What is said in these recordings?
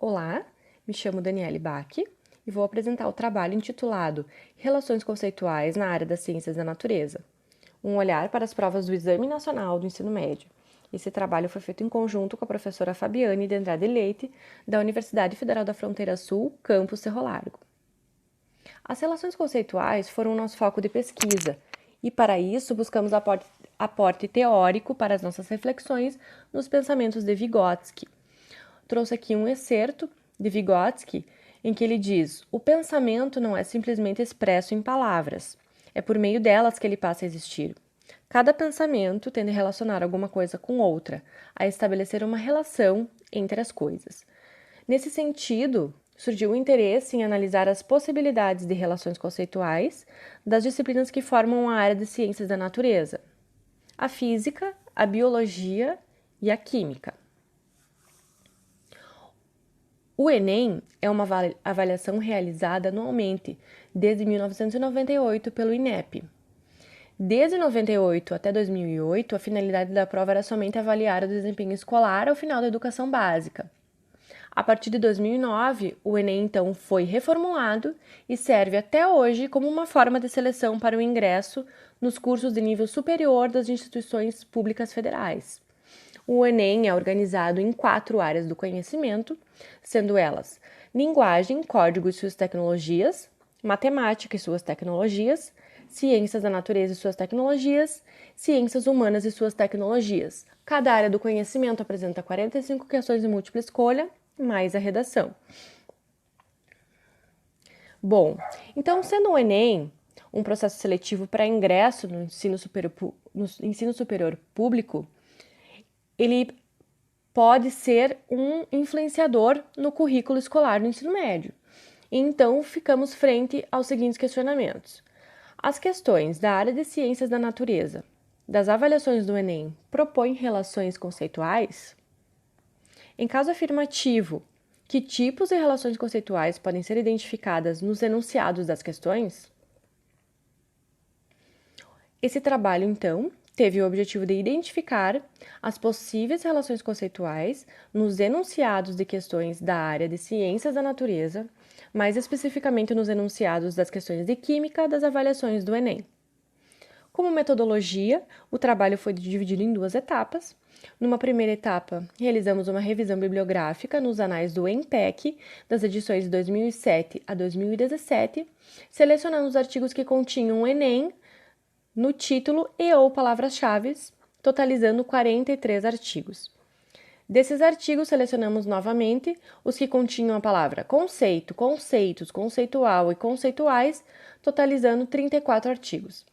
Olá, me chamo Daniele Bach e vou apresentar o trabalho intitulado Relações Conceituais na área das Ciências da Natureza, um olhar para as provas do Exame Nacional do Ensino Médio. Esse trabalho foi feito em conjunto com a professora Fabiane de Andrade Leite, da Universidade Federal da Fronteira Sul, campus Cerro Largo. As relações conceituais foram o nosso foco de pesquisa e, para isso, buscamos aporte teórico para as nossas reflexões nos pensamentos de Vygotsky. Trouxe aqui um excerto de Vygotsky, em que ele diz: o pensamento não é simplesmente expresso em palavras, é por meio delas que ele passa a existir. Cada pensamento tende a relacionar alguma coisa com outra, a estabelecer uma relação entre as coisas. Nesse sentido, surgiu o interesse em analisar as possibilidades de relações conceituais das disciplinas que formam a área de ciências da natureza: a física, a biologia e a química. O Enem é uma avaliação realizada anualmente desde 1998 pelo INEP. Desde 1998 até 2008, a finalidade da prova era somente avaliar o desempenho escolar ao final da educação básica. A partir de 2009, o Enem então foi reformulado e serve até hoje como uma forma de seleção para o ingresso nos cursos de nível superior das instituições públicas federais. O Enem é organizado em 4 áreas do conhecimento, sendo elas linguagem, código e suas tecnologias, matemática e suas tecnologias, ciências da natureza e suas tecnologias, ciências humanas e suas tecnologias. Cada área do conhecimento apresenta 45 questões de múltipla escolha, mais a redação. Bom, então, sendo o Enem um processo seletivo para ingresso no ensino superior público, ele pode ser um influenciador no currículo escolar do ensino médio. Então, ficamos frente aos seguintes questionamentos. As questões da área de ciências da natureza, das avaliações do Enem, propõem relações conceituais? Em caso afirmativo, que tipos de relações conceituais podem ser identificadas nos enunciados das questões? Esse trabalho, então, teve o objetivo de identificar as possíveis relações conceituais nos enunciados de questões da área de ciências da natureza, mais especificamente nos enunciados das questões de química das avaliações do Enem. Como metodologia, o trabalho foi dividido em 2 etapas. Numa primeira etapa, realizamos uma revisão bibliográfica nos anais do ENPEC, das edições de 2007 a 2017, selecionando os artigos que continham o Enem no título e ou palavras-chave, totalizando 43 artigos. Desses artigos, selecionamos novamente os que continham a palavra conceito, conceitos, conceitual e conceituais, totalizando 34 artigos.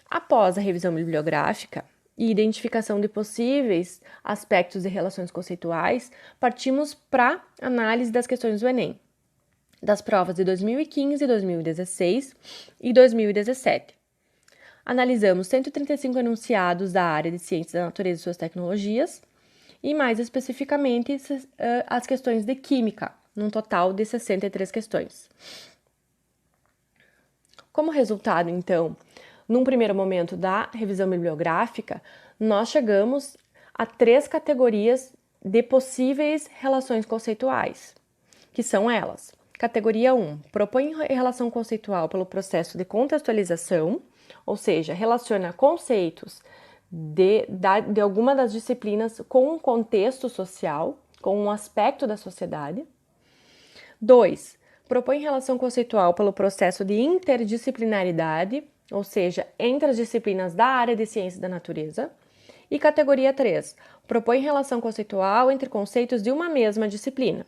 Após a revisão bibliográfica e identificação de possíveis aspectos de relações conceituais, partimos para a análise das questões do Enem, das provas de 2015, 2016 e 2017. Analisamos 135 enunciados da área de ciências da natureza e suas tecnologias e, mais especificamente, as questões de química, num total de 63 questões. Como resultado, então, num primeiro momento da revisão bibliográfica, nós chegamos a 3 categorias de possíveis relações conceituais, que são elas. Categoria 1, propõe relação conceitual pelo processo de contextualização, ou seja, relaciona conceitos de alguma das disciplinas com um contexto social, com um aspecto da sociedade. 2, propõe relação conceitual pelo processo de interdisciplinaridade, ou seja, entre as disciplinas da área de ciência da natureza. E categoria 3, propõe relação conceitual entre conceitos de uma mesma disciplina.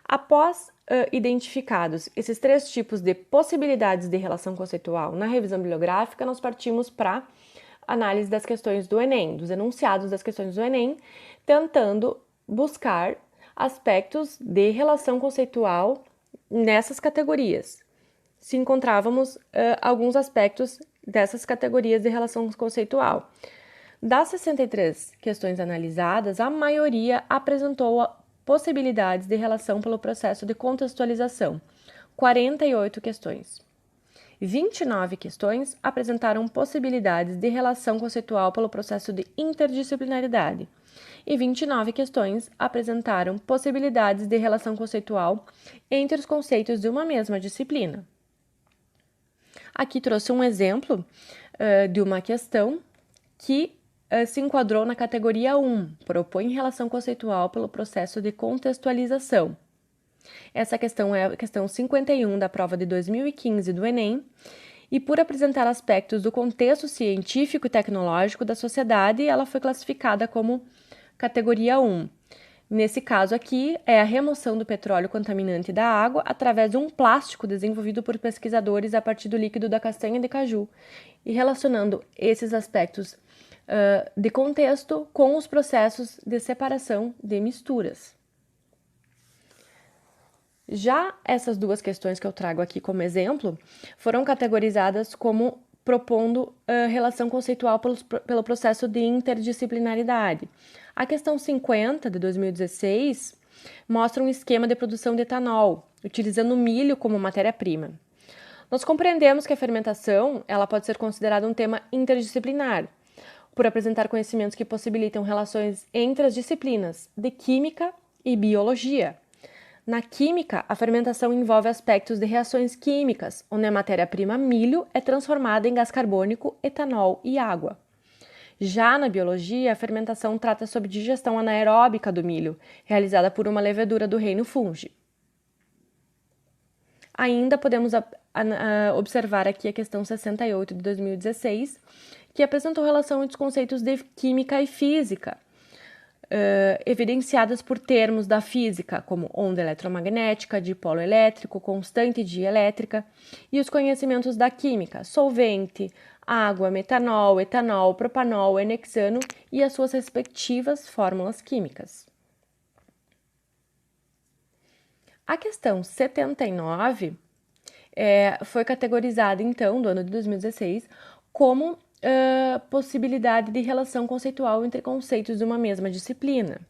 Após identificados esses 3 tipos de possibilidades de relação conceitual na revisão bibliográfica, nós partimos para análise das questões do Enem, dos enunciados das questões do Enem, tentando buscar aspectos de relação conceitual nessas categorias. Se encontrávamos alguns aspectos dessas categorias de relação conceitual. Das 63 questões analisadas, a maioria apresentou possibilidades de relação pelo processo de contextualização, 48 questões. 29 questões apresentaram possibilidades de relação conceitual pelo processo de interdisciplinaridade, e 29 questões apresentaram possibilidades de relação conceitual entre os conceitos de uma mesma disciplina. Aqui trouxe um exemplo de uma questão que se enquadrou na categoria 1, propõe relação conceitual pelo processo de contextualização. Essa questão é a questão 51 da prova de 2015 do Enem, e por apresentar aspectos do contexto científico e tecnológico da sociedade, ela foi classificada como categoria 1. Nesse caso aqui, é a remoção do petróleo contaminante da água através de um plástico desenvolvido por pesquisadores a partir do líquido da castanha de caju, e relacionando esses aspectos de contexto com os processos de separação de misturas. Já essas duas questões que eu trago aqui como exemplo foram categorizadas como propondo relação conceitual pelo processo de interdisciplinaridade. A questão 50, de 2016, mostra um esquema de produção de etanol, utilizando o milho como matéria-prima. Nós compreendemos que a fermentação ela pode ser considerada um tema interdisciplinar, por apresentar conhecimentos que possibilitam relações entre as disciplinas de química e biologia. Na química, a fermentação envolve aspectos de reações químicas, onde a matéria-prima milho é transformada em gás carbônico, etanol e água. Já na biologia, a fermentação trata sobre digestão anaeróbica do milho, realizada por uma levedura do reino fungi. Ainda podemos observar aqui a questão 68 de 2016, que apresentou relação entre os conceitos de química e física, evidenciadas por termos da física, como onda eletromagnética, dipolo elétrico, constante dielétrica, e os conhecimentos da química, solvente, água, metanol, etanol, propanol, N-hexano e as suas respectivas fórmulas químicas. A questão 79 foi categorizada, então, do ano de 2016, como possibilidade de relação conceitual entre conceitos de uma mesma disciplina.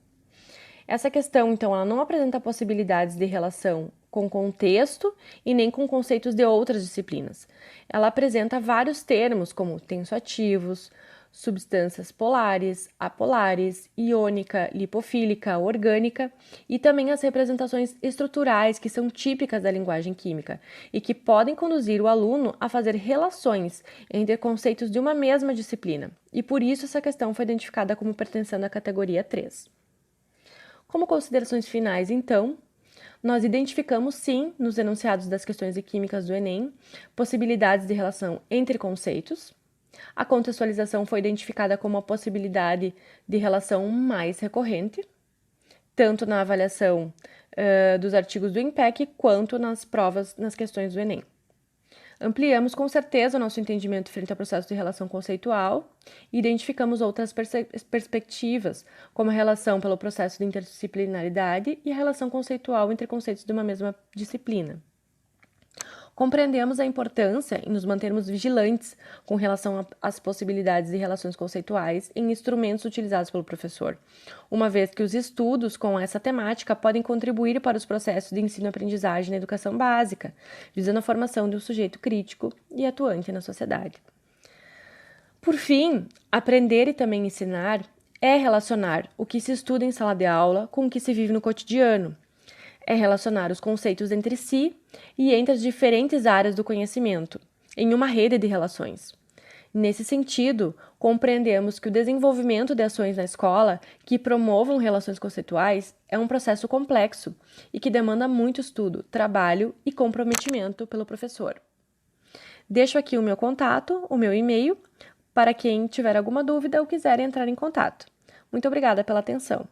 Essa questão, então, ela não apresenta possibilidades de relação com contexto e nem com conceitos de outras disciplinas. Ela apresenta vários termos, como tensoativos, substâncias polares, apolares, iônica, lipofílica, orgânica, e também as representações estruturais que são típicas da linguagem química e que podem conduzir o aluno a fazer relações entre conceitos de uma mesma disciplina, e por isso essa questão foi identificada como pertencendo à categoria 3. Como considerações finais, então, nós identificamos, sim, nos enunciados das questões de químicas do Enem, possibilidades de relação entre conceitos. A contextualização foi identificada como a possibilidade de relação mais recorrente, tanto na avaliação dos artigos do INPEC quanto nas provas, nas questões do Enem. Ampliamos com certeza o nosso entendimento frente ao processo de relação conceitual e identificamos outras perspectivas, como a relação pelo processo de interdisciplinaridade e a relação conceitual entre conceitos de uma mesma disciplina. Compreendemos a importância em nos mantermos vigilantes com relação às possibilidades de relações conceituais em instrumentos utilizados pelo professor, uma vez que os estudos com essa temática podem contribuir para os processos de ensino-aprendizagem na educação básica, visando a formação de um sujeito crítico e atuante na sociedade. Por fim, aprender e também ensinar é relacionar o que se estuda em sala de aula com o que se vive no cotidiano. É relacionar os conceitos entre si e entre as diferentes áreas do conhecimento, em uma rede de relações. Nesse sentido, compreendemos que o desenvolvimento de ações na escola que promovam relações conceituais é um processo complexo e que demanda muito estudo, trabalho e comprometimento pelo professor. Deixo aqui o meu contato, o meu e-mail, para quem tiver alguma dúvida ou quiser entrar em contato. Muito obrigada pela atenção.